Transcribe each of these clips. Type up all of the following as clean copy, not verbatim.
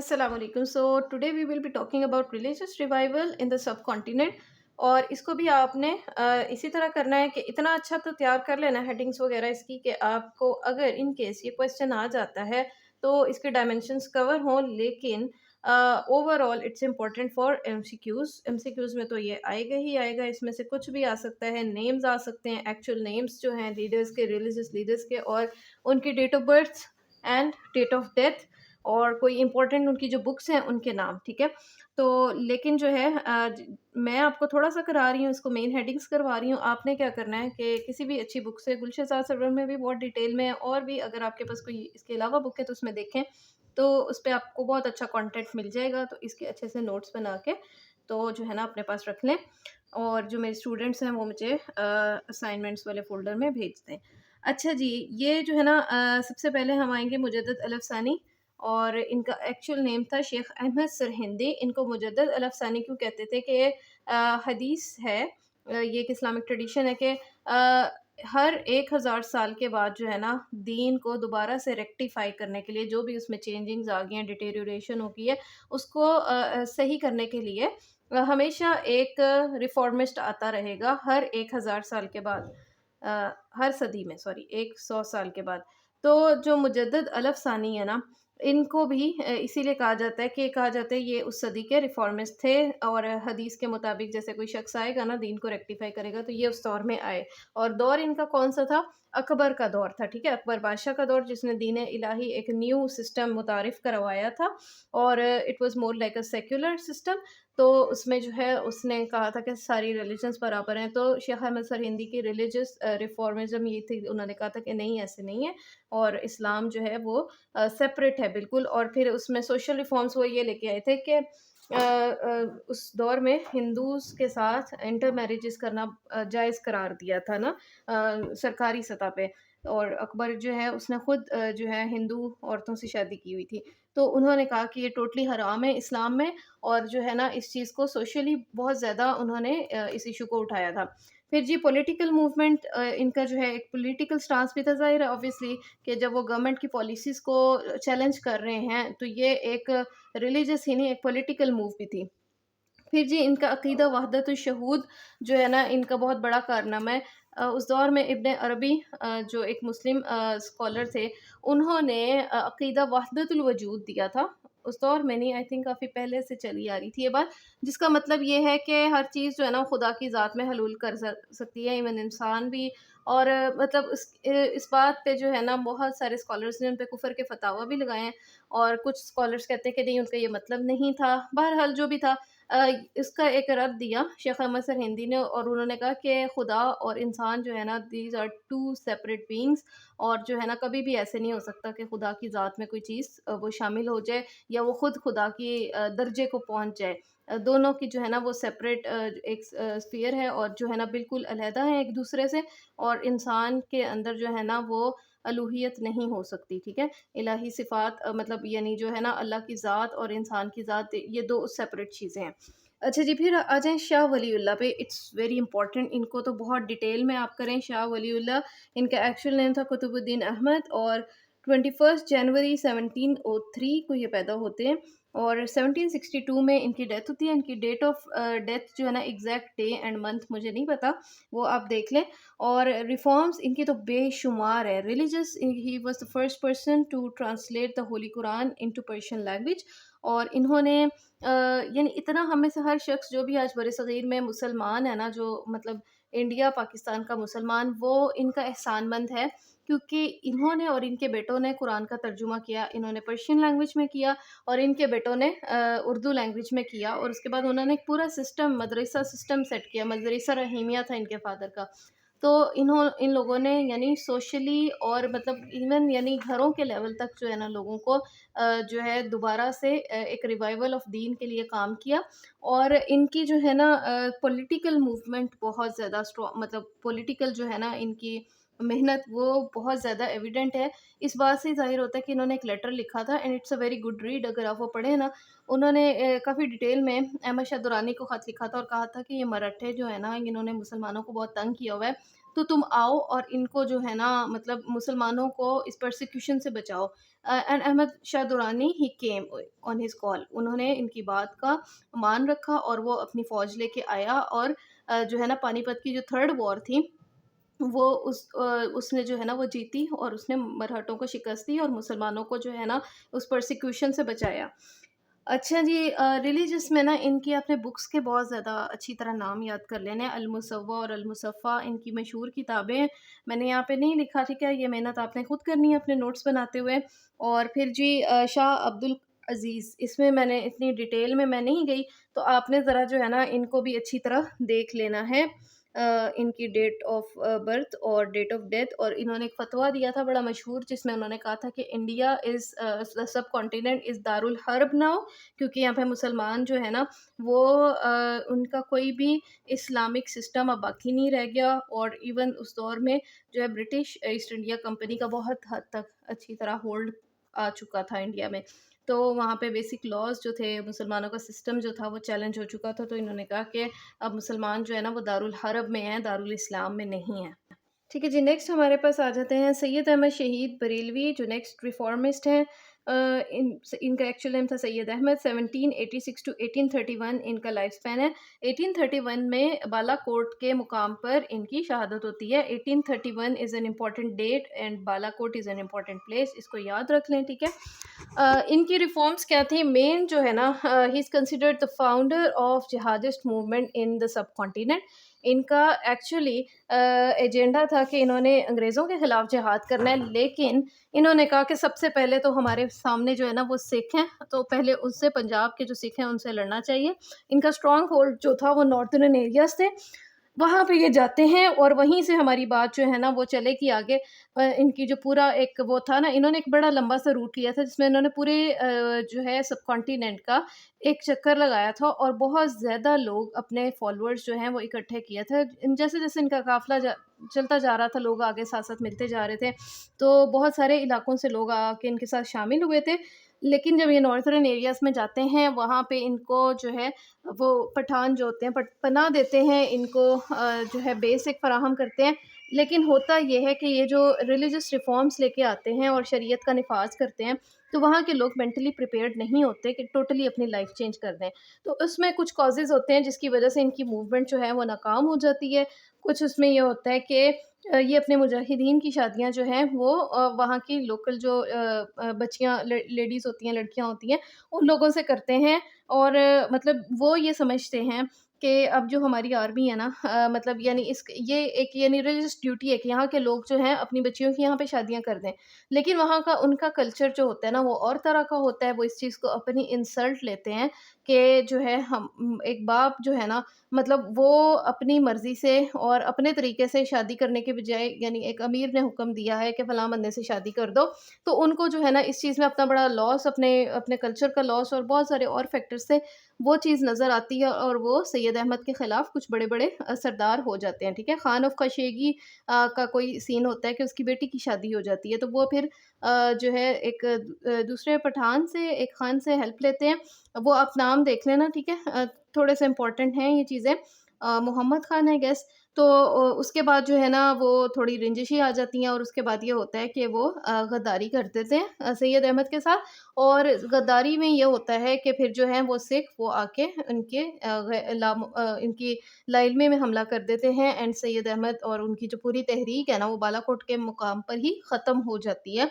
السلام علیکم. So today we will be talking about religious revival in the subcontinent. اور اس کو بھی آپ نے اسی طرح کرنا ہے کہ اتنا اچھا تو تیار کر لینا ہیڈنگس وغیرہ اس کی کہ آپ کو اگر ان کیس یہ کویشچن آ جاتا ہے تو اس کے ڈائمینشنس کور ہوں. لیکن overall it's important for M C Qs. M C Qs میں تو یہ آئے گا ہی آئے گا. اس میں سے کچھ بھی آ سکتا ہے. نیمز آ سکتے ہیں, ایکچوئل نیمز جو ہیں لیڈرز کے, ریلیجیس لیڈرز کے, اور ان کی date of birth and date of death, اور کوئی امپورٹنٹ ان کی جو بکس ہیں ان کے نام. ٹھیک ہے. تو لیکن جو ہے میں آپ کو تھوڑا سا کرا رہی ہوں, اس کو مین ہیڈنگس کروا رہی ہوں. آپ نے کیا کرنا ہے کہ کسی بھی اچھی بک سے, گلشن سرور میں بھی بہت ڈیٹیل میں ہے, اور بھی اگر آپ کے پاس کوئی اس کے علاوہ بک ہے تو اس میں دیکھیں, تو اس پہ آپ کو بہت اچھا کانٹینٹ مل جائے گا. تو اس کے اچھے سے نوٹس بنا کے تو جو ہے نا اپنے پاس رکھ لیں. اور جو میرے اسٹوڈنٹس ہیں وہ مجھے اسائنمنٹس والے فولڈر میں بھیج دیں. اچھا جی, یہ جو ہے نا سب سے پہلے ہم آئیں گے مجدد الف ثانی, اور ان کا ایکچوئل نیم تھا شیخ احمد سرہندی. ان کو مجدد الف ثانی کیوں کہتے تھے کہ حدیث ہے, یہ ایک اسلامک ٹریڈیشن ہے کہ ہر 1000 سال کے بعد جو ہے نا دین کو دوبارہ سے ریکٹیفائی کرنے کے لیے, جو بھی اس میں چینجنگز آ گئی ہیں, ڈیٹیریوریشن ہو گئی ہے, اس کو صحیح کرنے کے لیے ہمیشہ ایک ریفارمسٹ آتا رہے گا ہر 1000 سال کے بعد, ہر صدی میں, 100 سال کے بعد. تو جو مجدد الف ثانی ہے نا, ان کو بھی اسی لیے کہا جاتا ہے کہ یہ اس صدی کے ریفارمسٹ تھے. اور حدیث کے مطابق جیسے کوئی شخص آئے گا نا دین کو ریکٹیفائی کرے گا, تو یہ اس دور میں آئے. اور دور ان کا کون سا تھا؟ اکبر کا دور تھا. ٹھیک ہے, اکبر بادشاہ کا دور, جس نے دین الہی ایک نیو سسٹم متعارف کروایا تھا, اور it was more like a secular system. تو اس میں جو ہے اس نے کہا تھا کہ ساری ریلیجنس برابر ہیں. تو شیخ احمد سرہندی کی ریلیجس ریفارمزم یہ تھی, انہوں نے کہا تھا کہ نہیں, ایسے نہیں ہے, اور اسلام جو ہے وہ سیپریٹ ہے بالکل. اور پھر اس میں سوشل ریفارمز وہ یہ لے کے آئے تھے کہ اس دور میں ہندوز کے ساتھ انٹر میریجز کرنا جائز قرار دیا تھا نا سرکاری سطح پہ. اور اکبر جو ہے اس نے خود جو ہے ہندو عورتوں سے شادی کی ہوئی تھی. تو انہوں نے کہا کہ یہ ٹوٹلی حرام ہے اسلام میں, اور جو ہے نا اس چیز کو سوشلی بہت زیادہ انہوں نے اس ایشو کو اٹھایا تھا. پھر جی پولیٹیکل موومنٹ, ان کا جو ہے ایک پولیٹیکل سٹانس بھی تھا. ظاہر ہے obviously کہ جب وہ گورنمنٹ کی پالیسیز کو چیلنج کر رہے ہیں تو یہ ایک ریلیجس ہی نہیں, ایک پولیٹیکل موو بھی تھی. پھر جی ان کا عقیدہ وحدت الشہود جو ہے نا ان کا بہت بڑا کارنامہ ہے. اس دور میں ابن عربی جو ایک مسلم اسکالر تھے, انہوں نے عقیدہ وحدت الوجود دیا تھا. اس دور میں نہیں, آئی تھنک کافی پہلے سے چلی آ رہی تھی یہ بات, جس کا مطلب یہ ہے کہ ہر چیز جو ہے نا خدا کی ذات میں حلول کر سکتی ہے, ایون انسان بھی. اور مطلب اس بات پہ جو ہے نا بہت سارے اسکالرس نے ان پہ کفر کے فتاوی بھی لگائے ہیں, اور کچھ اسکالرس کہتے ہیں کہ نہیں, ان کا یہ مطلب نہیں تھا. بہرحال جو بھی تھا, اس کا ایک رد دیا شیخ احمد سرہندی نے, اور انہوں نے کہا کہ خدا اور انسان جو ہے نا these are two separate beings, اور جو ہے نا کبھی بھی ایسے نہیں ہو سکتا کہ خدا کی ذات میں کوئی چیز وہ شامل ہو جائے یا وہ خود خدا کی درجے کو پہنچ جائے. دونوں کی جو ہے نا وہ سیپریٹ ایک اسفیئر ہے, اور جو ہے نا بالکل علیحدہ ہیں ایک دوسرے سے, اور انسان کے اندر جو ہے نا وہ الوہیت نہیں ہو سکتی. ٹھیک ہے, الہی صفات مطلب یعنی جو ہے نا اللہ کی ذات اور انسان کی ذات, یہ دو سیپریٹ چیزیں ہیں. اچھا جی, پھر آ جائیں شاہ ولی اللہ پہ. اٹس ویری امپورٹنٹ, ان کو تو بہت ڈیٹیل میں آپ کریں. شاہ ولی اللہ, ان کا ایکچوئل نیم تھا قطب الدین احمد, اور 21 جنوری 1703 کو یہ پیدا ہوتے ہیں, اور 1762 میں ان کی ڈیتھ ہوتی ہے. ان کی ڈیٹ آف ڈیتھ جو ہے نا ایگزیکٹ ڈے اینڈ منتھ مجھے نہیں پتا, وہ آپ دیکھ لیں. اور ریفارمز ان کی تو بے شمار ہے. Religious, he was the first person to translate the holy Quran into Persian language. اور انہوں نے یعنی اتنا, ہم میں سے ہر شخص جو بھی آج بر صغیر میں مسلمان ہے نا, جو مطلب انڈیا پاکستان کا مسلمان, وہ ان کا احسان مند ہے, کیونکہ انہوں نے اور ان کے بیٹوں نے قرآن کا ترجمہ کیا. انہوں نے پرشین لینگویج میں کیا, اور ان کے بیٹوں نے اردو لینگویج میں کیا. اور اس کے بعد انہوں نے ایک پورا سسٹم, مدرسہ سسٹم سیٹ کیا. مدرسہ رحیمیہ تھا ان کے فادر کا. تو ان لوگوں نے یعنی سوشلی اور مطلب ایون یعنی گھروں کے لیول تک جو ہے نا لوگوں کو جو ہے دوبارہ سے ایک ریوائول آف دین کے لیے کام کیا. اور ان کی جو ہے نا پولیٹیکل موومنٹ بہت زیادہ مطلب پولیٹیکل جو ہے نا ان کی محنت وہ بہت زیادہ ایویڈنٹ ہے. اس بات سے ظاہر ہوتا ہے کہ انہوں نے ایک لیٹر لکھا تھا, and it's a very good read, اگر آپ وہ پڑھیں نا. انہوں نے کافی ڈیٹیل میں احمد شاہ درانی کو خط لکھا تھا, اور کہا تھا کہ یہ مراٹھے جو ہے نا انہوں نے مسلمانوں کو بہت تنگ کیا ہوا ہے, تو تم آؤ اور ان کو جو ہے نا مطلب مسلمانوں کو اس پرسیکیوشن سے بچاؤ. And Ahmad Shah Durrani he came on his call. انہوں نے ان کی بات کا مان رکھا اور وہ اپنی فوج لے کے آیا اور جو ہے نا پانی پت کی جو تھرڈ وار تھی وہ اس نے جو ہے نا وہ جیتی اور اس نے مرہٹوں کو شکست دی اور مسلمانوں کو جو ہے نا اس پرسیکیوشن سے بچایا. اچھا جی، ریلیجس میں نا ان کی اپنے بکس کے بہت زیادہ اچھی طرح نام یاد کر لینے. المصوع اور المصفہ ان کی مشہور کتابیں ہیں. میں نے یہاں پہ نہیں لکھا، ٹھیک ہے، یہ محنت آپ نے خود کرنی ہے اپنے نوٹس بناتے ہوئے. اور پھر جی شاہ عبد العزیز، اس میں نے اتنی ڈیٹیل میں نہیں گئی، تو آپ نے ذرا جو ہے نا ان کو بھی اچھی طرح دیکھ لینا ہے. ان کی ڈیٹ آف برتھ اور ڈیٹ آف ڈیتھ، اور انہوں نے ایک فتویٰ دیا تھا بڑا مشہور جس میں انہوں نے کہا تھا کہ انڈیا از سب کانٹیننٹ از دار الحرب ناؤ، کیونکہ یہاں پہ مسلمان جو ہے نا وہ ان کا کوئی بھی اسلامک سسٹم اب باقی نہیں رہ گیا. اور ایون اس دور میں جو ہے برٹش ایسٹ انڈیا کمپنی کا بہت حد تک اچھی طرح ہولڈ آ چکا تھا انڈیا میں، تو وہاں پہ بیسک لاز جو تھے، مسلمانوں کا سسٹم جو تھا وہ چیلنج ہو چکا تھا. تو انہوں نے کہا کہ اب مسلمان جو ہے نا وہ دارالحرب میں ہیں، دارالاسلام میں نہیں ہیں. ٹھیک ہے جی، نیکسٹ ہمارے پاس آ جاتے ہیں سید احمد شہید بریلوی، جو نیکسٹ ریفارمسٹ ہیں. ان کا ایکچوئل نیم تھا سید احمد. 1786 ٹو 1831 ان کا لائف اسپین ہے. 1831 میں بالا کوٹ کے مقام پر ان کی شہادت ہوتی ہے. 1831 is an important date and Balakot is an important place, اس کو یاد رکھ لیں، ٹھیک ہے. ان کی ریفارمس کیا تھی؟ مین جو ہے نا he is considered the founder of jihadist movement in the subcontinent. ان کا ایکچولی ایجنڈا تھا کہ انہوں نے انگریزوں کے خلاف جہاد کرنا ہے، لیکن انہوں نے کہا کہ سب سے پہلے تو ہمارے سامنے جو ہے نا وہ سکھ ہیں، تو پہلے اس سے پنجاب کے جو سکھ ہیں ان سے لڑنا چاہیے. ان کا اسٹرانگ ہولڈ جو تھا وہ ناردرن ایریاز تھے، وہاں پہ یہ جاتے ہیں اور وہیں سے ہماری بات جو ہے نا وہ چلے گی آگے. ان کی جو پورا ایک وہ تھا نا، انہوں نے ایک بڑا لمبا سا روٹ کیا تھا جس میں انہوں نے پورے جو ہے سب کانٹیننٹ کا ایک چکر لگایا تھا، اور بہت زیادہ لوگ اپنے فالوورز جو ہیں وہ اکٹھے کیا تھا. جیسے جیسے ان کا قافلہ چلتا جا رہا تھا، لوگ آگے ساتھ ساتھ ملتے جا رہے تھے، تو بہت سارے علاقوں سے لوگ آ کے ان کے ساتھ شامل ہوئے تھے. لیکن جب یہ ناردرن ایریاز میں جاتے ہیں وہاں پہ ان کو جو ہے وہ پٹھان جو ہوتے ہیں پناہ دیتے ہیں، ان کو جو ہے بیسک فراہم کرتے ہیں. لیکن ہوتا یہ ہے کہ یہ جو ریلیجس ریفارمس لے کے آتے ہیں اور شریعت کا نفاذ کرتے ہیں، تو وہاں کے لوگ مینٹلی پریپیئرڈ نہیں ہوتے کہ ٹوٹلی اپنی لائف چینج کر دیں. تو اس میں کچھ کازز ہوتے ہیں جس کی وجہ سے ان کی موومنٹ جو ہے وہ ناکام ہو جاتی ہے. کچھ اس میں یہ ہوتا ہے کہ یہ اپنے مجاہدین کی شادیاں جو ہیں وہ وہاں کی لوکل جو بچیاں لیڈیز ہوتی ہیں، لڑکیاں ہوتی ہیں، ان لوگوں سے کرتے ہیں. اور مطلب وہ یہ سمجھتے ہیں کہ اب جو ہماری آرمی ہے نا مطلب یعنی یہ ایک یعنی ریلیجس ڈیوٹی ہے کہ یہاں کے لوگ جو ہیں اپنی بچیوں کی یہاں پہ شادیاں کر دیں. لیکن وہاں کا ان کا کلچر جو ہوتا ہے نا وہ اور طرح کا ہوتا ہے. وہ اس چیز کو اپنی انسلٹ لیتے ہیں کہ جو ہے ہم ایک باپ جو ہے نا مطلب وہ اپنی مرضی سے اور اپنے طریقے سے شادی کرنے کے بجائے، یعنی ایک امیر نے حکم دیا ہے کہ فلاں بندے سے شادی کر دو، تو ان کو جو ہے نا اس چیز میں اپنا بڑا لاس، اپنے کلچر کا لاس اور بہت سارے اور فیکٹر سے وہ چیز نظر آتی ہے، اور وہ سید احمد کے خلاف کچھ بڑے بڑے سردار ہو جاتے ہیں. ٹھیک ہے، خان آف کشیگی کا کوئی سین ہوتا ہے کہ اس کی بیٹی کی شادی ہو جاتی ہے، تو وہ پھر جو ہے ایک دوسرے پٹھان سے، ایک خان سے ہیلپ لیتے ہیں. وہ آپ نام دیکھ لینا، ٹھیک ہے، تھوڑے سے امپورٹنٹ ہیں یہ چیزیں. محمد خان ہے گیس. تو اس کے بعد جو ہے نا وہ تھوڑی رنجشی آ جاتی ہیں، اور اس کے بعد یہ ہوتا ہے کہ وہ غداری کر دیتے ہیں سید احمد کے ساتھ. اور غداری میں یہ ہوتا ہے کہ پھر جو ہے وہ سکھ وہ آ کے ان کی لاعلمی میں حملہ کر دیتے ہیں، اینڈ سید احمد اور ان کی جو پوری تحریک ہے نا وہ بالا کوٹ کے مقام پر ہی ختم ہو جاتی ہے.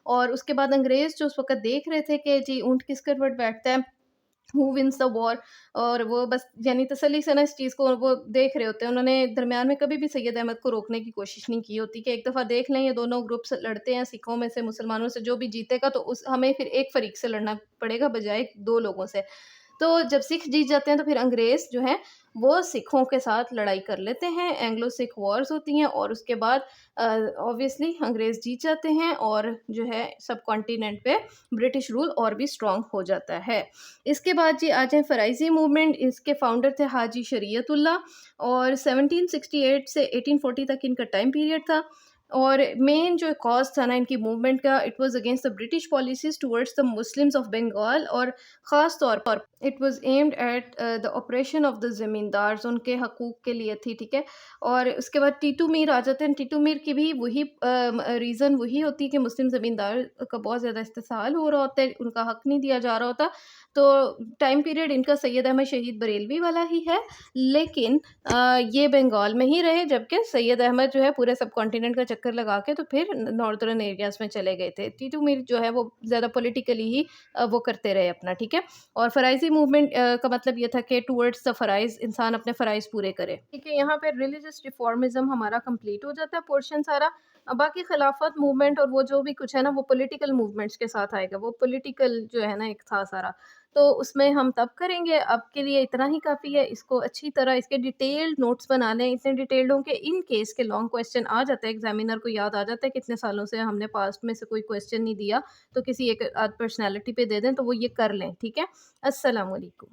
اور اس کے بعد انگریز جو اس وقت دیکھ رہے تھے کہ جی اونٹ کس کروٹ بیٹھتا ہے، ہو ونس دا وار، اور وہ بس یعنی تسلی سے نا اس چیز کو وہ دیکھ رہے ہوتے ہیں. انہوں نے درمیان میں کبھی بھی سید احمد کو روکنے کی کوشش نہیں کی ہوتی کہ ایک دفعہ دیکھ لیں یہ دونوں گروپس لڑتے ہیں، سکھوں میں سے مسلمانوں سے جو بھی جیتے گا تو ہمیں پھر ایک فریق سے لڑنا پڑے گا بجائے دو لوگوں سے. تو جب سکھ جیت جاتے ہیں تو پھر انگریز جو ہیں وہ سکھوں کے ساتھ لڑائی کر لیتے ہیں، اینگلو سکھ وارز ہوتی ہیں، اور اس کے بعد اوبیسلی انگریز جیت جاتے ہیں، اور جو ہے سب کانٹیننٹ پہ برٹش رول اور بھی اسٹرانگ ہو جاتا ہے. اس کے بعد جی آ جائیں فرائضی موومنٹ. اس کے فاؤنڈر تھے حاجی شریعت اللہ، اور 1768 سے 1840 تک ان کا ٹائم پیریڈ تھا. اور مین جو کاز تھا نا ان کی موومنٹ کا، it was against the British policies towards the Muslims of Bengal, اور خاص طور پر it was aimed at the operation of the zamindars, ان کے حقوق کے لیے تھی، ٹھیک ہے. اور اس کے بعد ٹیٹو میر آ جاتے ہیں. ٹیٹو میر کی بھی وہی ریزن وہی ہوتی ہے کہ مسلم زمیندار کا بہت زیادہ استحصال ہو رہا ہوتا ہے، ان کا حق نہیں دیا جا رہا ہوتا. تو ٹائم پیریڈ ان کا سید احمد شہید بریلوی والا ہی ہے، لیکن یہ بنگال میں ہی رہے، جبکہ سید احمد جو ہے پورے سب کانٹیننٹ کا چکر لگا کے تو پھر ناردرن ایریاز میں چلے گئے تھے. ٹیٹو میر جو ہے وہ زیادہ پولیٹیکلی ہی وہ کرتے رہے اپنا، ٹھیک ہے. اور فرائضی موومنٹ کا مطلب یہ تھا کہ ٹورڈز دا فرائض، انسان اپنے فرائض پورے کرے، ٹھیک ہے. یہاں پہ ریلیجس ریفارمزم ہمارا کمپلیٹ ہو جاتا ہے پورشن سارا. باقی خلافت موومنٹ اور وہ جو بھی کچھ ہے نا وہ پولیٹیکل موومنٹس کے ساتھ آئے گا، وہ پولیٹیکل جو ہے نا ایک تھا سارا، تو اس میں ہم تب کریں گے. اب کے لیے اتنا ہی کافی ہے. اس کو اچھی طرح اس کے ڈیٹیلڈ نوٹس بنا لیں، اتنے ڈیٹیلڈ ہوں کہ ان کیس کے لانگ کویسچن آ جاتا ہے، ایگزامینر کو یاد آ جاتا ہے کہ اتنے سالوں سے ہم نے پاسٹ میں سے کوئی کویسچن نہیں دیا، تو کسی ایک آدھ پرسنالٹی پہ دے دیں تو وہ یہ کر لیں، ٹھیک ہے. السلام علیکم.